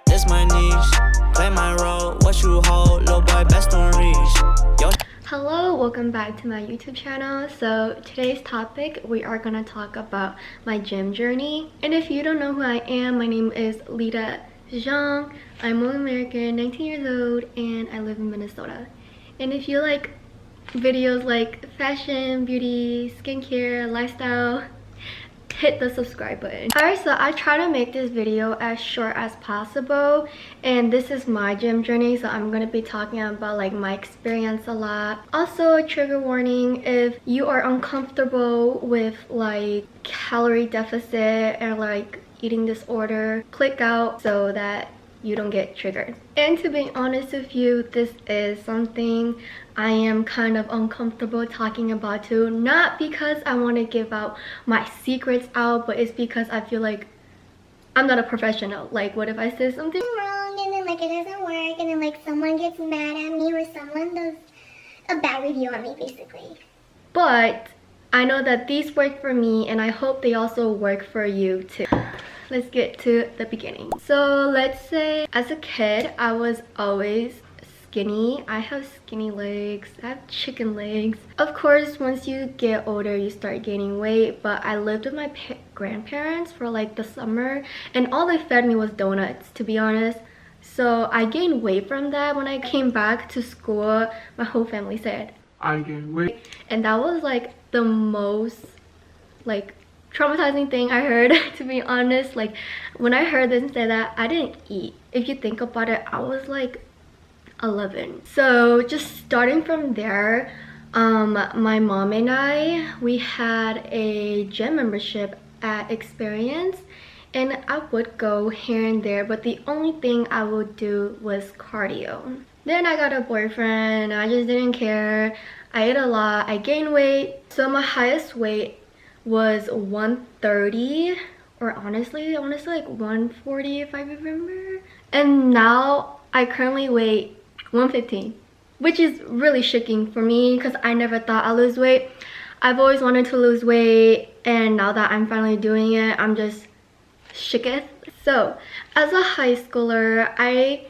This my niche, play my role, what you hold, little boy best don't reach. Yo. Hello, welcome back to my YouTube channel. So today's topic, we are gonna talk about my gym journey. And if you don't know who I am, my name is Lyda.gnoix. I'm an American, 19 years old, and I live in Minnesota. And if you like videos like fashion, beauty, skincare, lifestyle, hit the subscribe button. Alright, so I try to make this video as short as possible, and this is my gym journey, so I'm going to be talking about like my experience a lot. Also, trigger warning, if you are uncomfortable with like calorie deficit and like eating disorder, click out so that you don't get triggered. And to be honest with you, this is something I am kind of uncomfortable talking about too. Not because I want to give out my secrets out, but it's because I feel like I'm not a professional. Like, what if I say something wrong and then like it doesn't work and then like someone gets mad at me or someone does a bad review on me basically. But I know that these work for me, and I hope they also work for you too. Let's get to the beginning. So let's say as a kid, I was always skinny. I have skinny legs, I have chicken legs. Of course, once you get older, you start gaining weight, but I lived with my grandparents for like the summer, and all they fed me was donuts, to be honest. So I gained weight from that. When I came back to school, my whole family said I gained weight, and that was like the most like traumatizing thing I heard, to be honest. Like, when I heard them say that, I didn't eat. If you think about it, I was like 11. So just starting from there, my mom and we had a gym membership at Experience, and I would go here and there, but the only thing I would do was cardio. Then I got a boyfriend. I just didn't care. I ate a lot. I gained weight. So my highest weight was 130, or honestly, I want to say like 140 if I remember. And now I currently weigh 115, which is really shocking for me because I never thought I'd lose weight. I've always wanted to lose weight, and now that I'm finally doing it, I'm just shooketh. So as a high schooler, I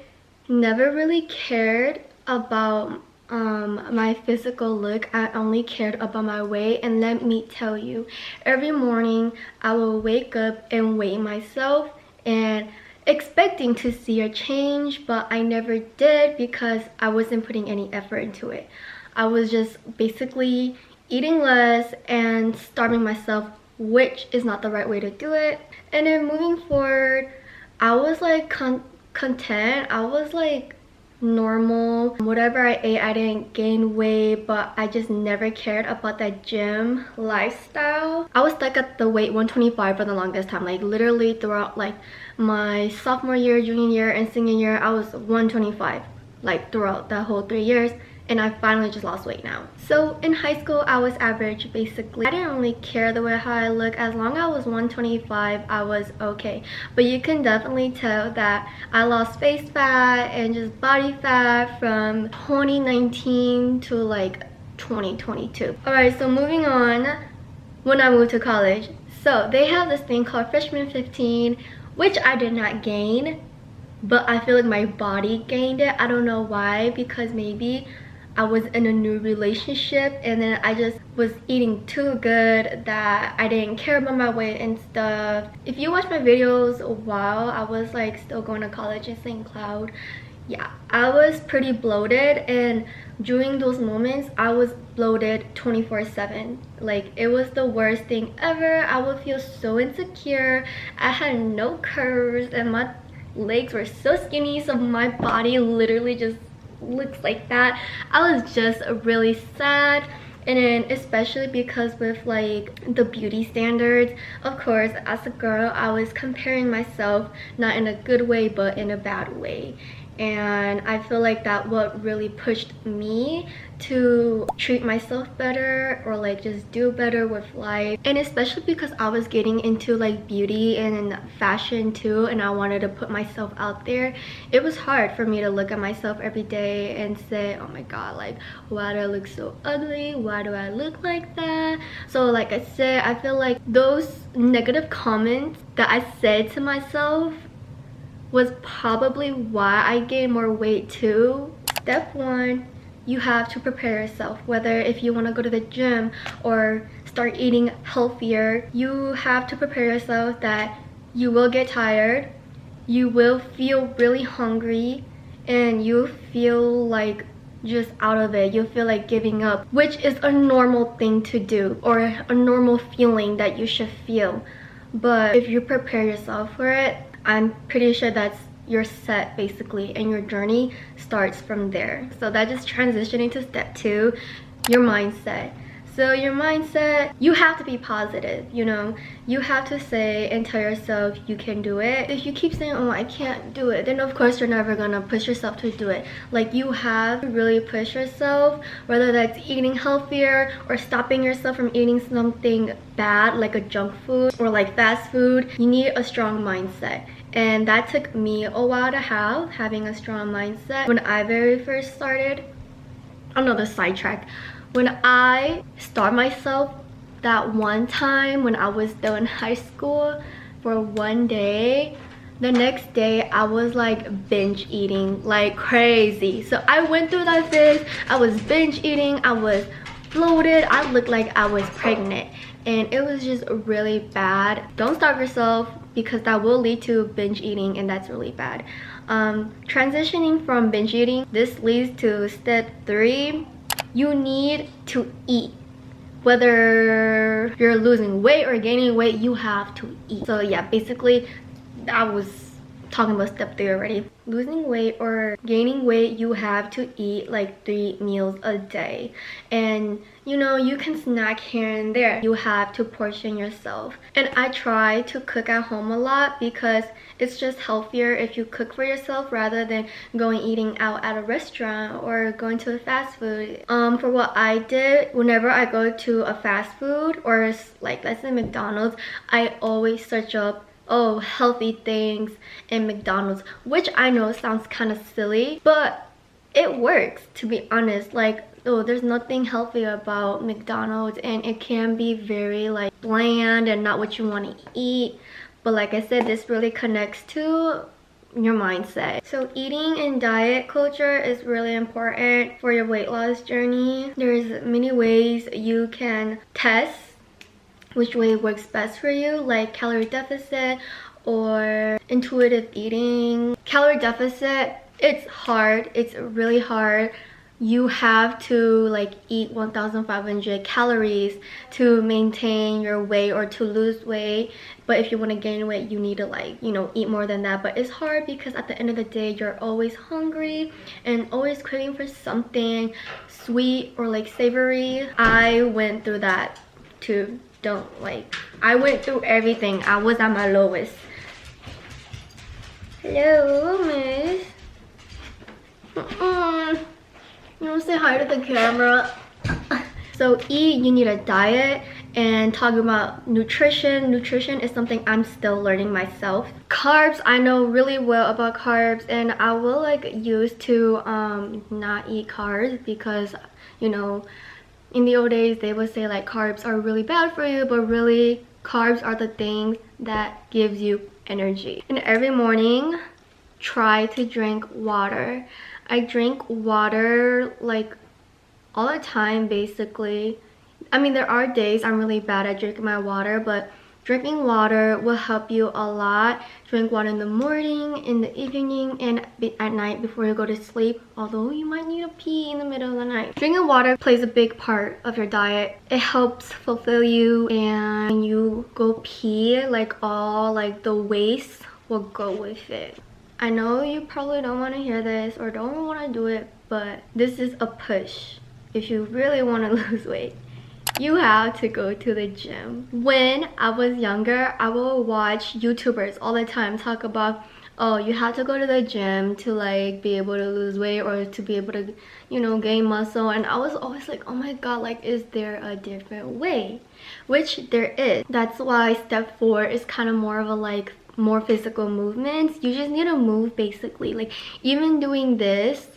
never really cared about my physical look. I only cared about my weight, and let me tell you, every morning I will wake up and weigh myself and expecting to see a change, but I never did because I wasn't putting any effort into it. I was just basically eating less and starving myself, which is not the right way to do it. And then moving forward, I was like content. I was like normal. Whatever I ate, I didn't gain weight, but I just never cared about that gym lifestyle. I was stuck at the weight 125 for the longest time. Like, literally throughout like my sophomore year, junior year, and senior year, I was 125 like throughout the whole 3 years, and I finally just lost weight now. So in high school, I was average basically. I didn't really care the way how I look. As long as I was 125, I was okay. But you can definitely tell that I lost face fat and just body fat from 2019 to like 2022. Alright, so moving on, when I moved to college. So they have this thing called freshman 15, which I did not gain, but I feel like my body gained it. I don't know why, because maybe I was in a new relationship and then I just was eating too good that I didn't care about my weight and stuff. If you watch my videos while I was like still going to college in St. Cloud, yeah, I was pretty bloated, and during those moments I was bloated 24/7. Like, it was the worst thing ever. I would feel so insecure. I had no curves and my legs were so skinny, so my body literally just looks like that. I was just really sad. And then especially because with like the beauty standards, of course, as a girl, I was comparing myself, not in a good way but in a bad way. And I feel like that what really pushed me to treat myself better, or like just do better with life. And especially because I was getting into like beauty and fashion too, and I wanted to put myself out there, it was hard for me to look at myself every day and say, oh my god, like, why do I look so ugly? Why do I look like that? So like I said, I feel like those negative comments that I said to myself was probably why I gained more weight too. Step 1, you have to prepare yourself. Whether if you want to go to the gym or start eating healthier, you have to prepare yourself that you will get tired, you will feel really hungry, and you feel like just out of it. You feel like giving up, which is a normal thing to do, or a normal feeling that you should feel. But if you prepare yourself for it, I'm pretty sure that's you're set basically, and your journey starts from there. So that is transitioning to step 2, your mindset. So your mindset, you have to be positive, you know. You have to say and tell yourself you can do it. If you keep saying, oh, I can't do it, then of course you're never gonna push yourself to do it. Like, you have to really push yourself, whether that's eating healthier or stopping yourself from eating something bad like a junk food or like fast food. You need a strong mindset. And that took me a while to having a strong mindset. When I very first started, another sidetrack. When I started myself that one time when I was still in high school for one day, the next day I was like binge eating like crazy. So I went through that phase. I was binge eating, I was bloated, I looked like I was pregnant, and it was just really bad. Don't starve yourself, because that will lead to binge eating, and that's really bad. Transitioning from binge eating, this leads to step 3. You need to eat. Whether you're losing weight or gaining weight, you have to eat. So yeah, basically I was talking about step 3 already. Losing weight or gaining weight, you have to eat like 3 meals a day. And you know, you can snack here and there. You have to portion yourself. And I try to cook at home a lot, because it's just healthier if you cook for yourself rather than going eating out at a restaurant or going to a fast food. For what I did, whenever I go to a fast food or like let's say McDonald's, I always search up healthy things in McDonald's, which I know sounds kind of silly, but it works, to be honest. Like, there's nothing healthy about McDonald's, and it can be very like bland and not what you want to eat. But like I said, this really connects to your mindset. So eating and diet culture is really important for your weight loss journey. There's many ways you can test which way works best for you, like calorie deficit or intuitive eating. Calorie deficit, it's hard, it's really hard. You have to like eat 1,500 calories to maintain your weight or to lose weight. But if you want to gain weight, you need to like, you know, eat more than that. But it's hard because at the end of the day, you're always hungry and always craving for something sweet or like savory. I went through that too. I went through everything. I was at my lowest. Hello, miss. You don't say hi to the camera. So you need a diet. And talking about nutrition is something I'm still learning myself. Carbs, I know really well about carbs, and I will like used to not eat carbs, because you know, in the old days they would say like carbs are really bad for you, but really carbs are the thing that gives you energy. And every morning try to drink water. I drink water like all the time basically. I mean, there are days I'm really bad at drinking my water, but drinking water will help you a lot. Drink water in the morning, in the evening, and at night before you go to sleep, although you might need to pee in the middle of the night. Drinking water plays a big part of your diet. It helps fulfill you, and when you go pee, like all like the waste will go with it. I know you probably don't want to hear this or don't want to do it, but this is a push. If you really want to lose weight, you have to go to the gym. When I was younger, I would watch YouTubers all the time talk about, oh, you have to go to the gym to like be able to lose weight or to be able to, you know, gain muscle. And I was always like, oh my god, like, is there a different way? Which there is. That's why step 4 is kind of more of a like more physical movements. You just need to move basically. Like, even doing this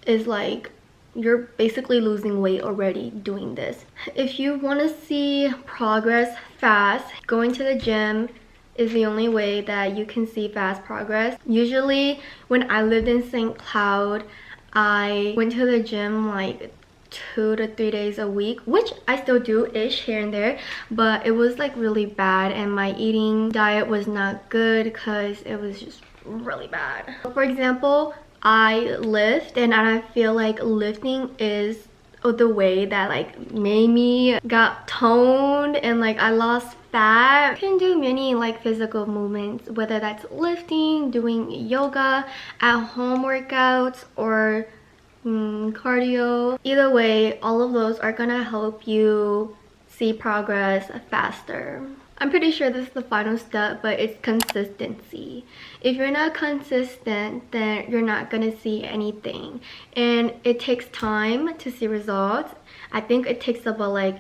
is like you're basically losing weight already doing this. If you want to see progress fast, going to the gym is the only way that you can see fast progress. Usually when I lived in St. Cloud, I went to the gym like 2 to 3 days a week, which I still do ish here and there, but it was like really bad and my eating diet was not good because it was just really bad. For example, I lift and I feel like lifting is the way that like made me got toned and like I lost fat. You can do many like physical movements, whether that's lifting, doing yoga, at home workouts, or cardio. Either way, all of those are gonna help you see progress faster. I'm pretty sure this is the final step, but it's consistency. If you're not consistent, then you're not gonna see anything, and it takes time to see results. I think it takes about like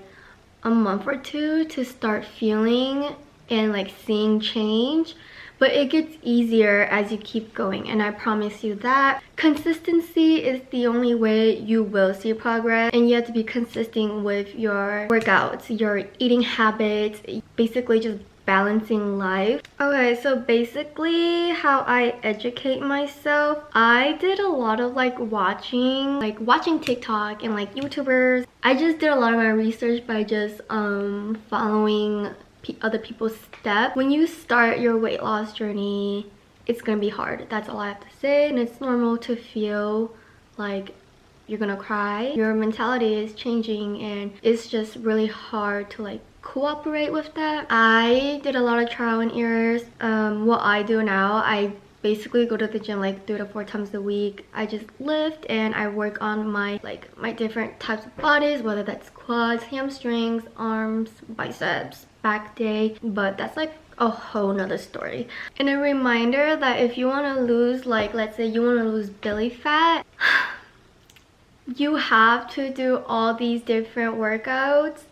a month or two to start feeling and like seeing change, but it gets easier as you keep going, and I promise you that. Consistency is the only way you will see progress, and you have to be consistent with your workouts, your eating habits, basically just balancing life. Okay, so basically how I educate myself, I did a lot of like watching TikTok and like YouTubers. I just did a lot of my research by just following other people's steps. When you start your weight loss journey, it's gonna be hard. That's all I have to say, and it's normal to feel like you're gonna cry. Your mentality is changing and it's just really hard to like cooperate with that. I did a lot of trial and errors. What I do now, I basically go to the gym like 3 to 4 times a week. I just lift and I work on my different types of bodies, whether that's quads, hamstrings, arms, biceps, back day, but that's like a whole nother story. And a reminder that if you want to lose, like let's say you want to lose belly fat, you have to do all these different workouts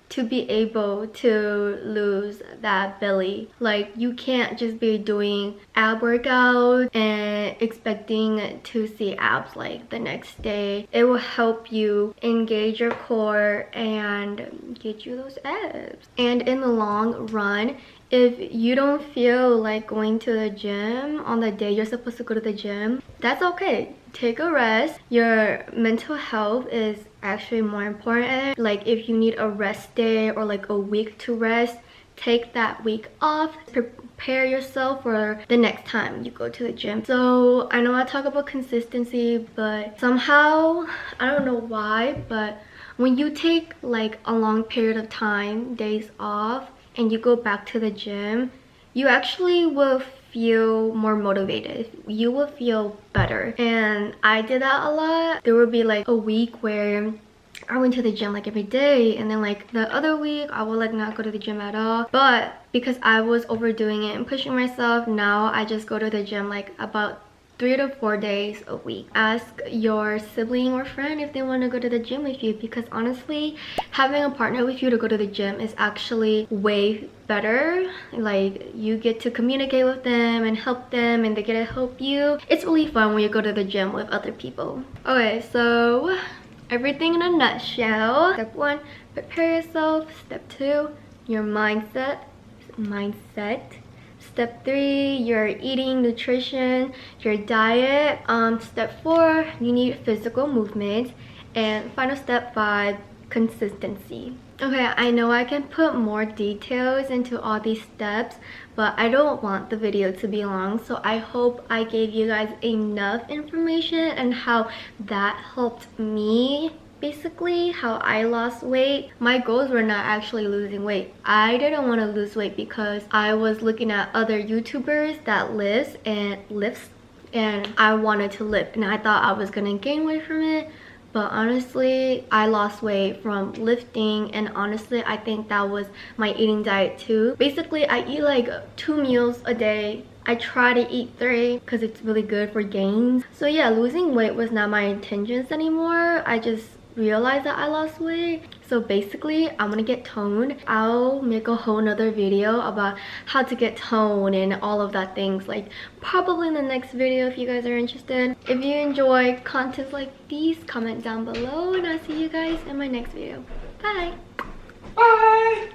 to be able to lose that belly. Like you can't just be doing ab workouts and expecting to see abs like the next day. It will help you engage your core and get you those abs. And in the long run, if you don't feel like going to the gym on the day you're supposed to go to the gym, that's okay. Take a rest. Your mental health is actually more important. Like if you need a rest day or like a week to rest, take that week off. Prepare yourself for the next time you go to the gym. So I know I talk about consistency, but somehow, I don't know why, but when you take like a long period of time, days off, and you go back to the gym, you actually will feel more motivated. You will feel better. And I did that a lot. There would be like a week where I went to the gym like every day, and then like the other week I would like not go to the gym at all. But because I was overdoing it and pushing myself, now I just go to the gym like about 3 to 4 days a week. Ask your sibling or friend if they want to go to the gym with you, because honestly, having a partner with you to go to the gym is actually way better. Like you get to communicate with them and help them, and they get to help you. It's really fun when you go to the gym with other people. Okay, so everything in a nutshell. Step 1, prepare yourself. Step 2, your mindset. Step 3, your eating, nutrition, your diet. Step 4, you need physical movement. And final step 5, consistency. Okay, I know I can put more details into all these steps, but I don't want the video to be long, so I hope I gave you guys enough information and how that helped me. Basically, how I lost weight. My goals were not actually losing weight. I didn't want to lose weight because I was looking at other YouTubers that lifts, and I wanted to lift, and I thought I was gonna gain weight from it. But honestly, I lost weight from lifting, and honestly, I think that was my eating diet too. Basically, I eat like 2 meals a day. I try to eat 3 because it's really good for gains. So yeah, losing weight was not my intentions anymore. I just realized that I lost weight. So basically, I'm gonna get toned. I'll make a whole nother video about how to get toned and all of that things, like probably in the next video if you guys are interested. If you enjoy content like these, comment down below, and I'll see you guys in my next video. Bye. Bye.